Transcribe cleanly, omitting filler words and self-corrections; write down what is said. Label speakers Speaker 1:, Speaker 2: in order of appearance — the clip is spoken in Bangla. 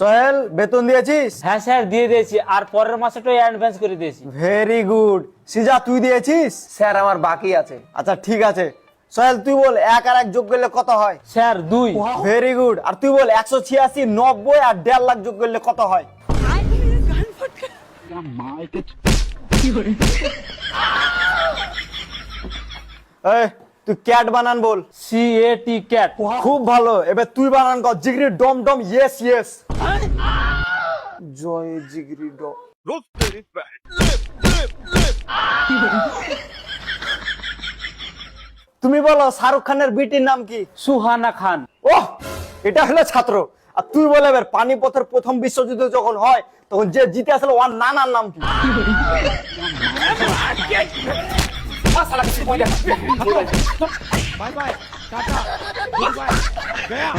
Speaker 1: সোহেল বেতন দিয়েছিস?
Speaker 2: হ্যাঁ স্যার দিয়ে দিয়েছি, আর পরের মাসেটাই অ্যাডভান্স করে দিয়েছি।
Speaker 1: Very good. সিজা তুই দিয়েছিস?
Speaker 3: স্যার আমার বাকি আছে।
Speaker 1: আচ্ছা ঠিক আছে। সোহেল তুই বল 1 আর 1 যোগ করলে কত হয়?
Speaker 2: স্যার 2।
Speaker 1: Very good. আর তুই বল 186, 90 আর 1.5 লাখ যোগ করলে কত হয়? এই তুই ক্যাট বানান বল।
Speaker 2: CAT cat.
Speaker 1: খুব ভালো। এবার তুই বানান কর জিগরি ডম ডম ইয়েস ইয়েস। জয় জিগরি ডম। তুমি বলো শাহরুখ খানের বিটির নাম কি?
Speaker 2: সুহানা খান।
Speaker 1: ওহ, এটা হলো ছাত্র। আর তুই বলে এবার পানিপথের প্রথম বিশ্বযুদ্ধ যখন হয় তখন যে জিতে আসলে ওর নানার নাম কি?
Speaker 4: Bye bye tata goodbye गया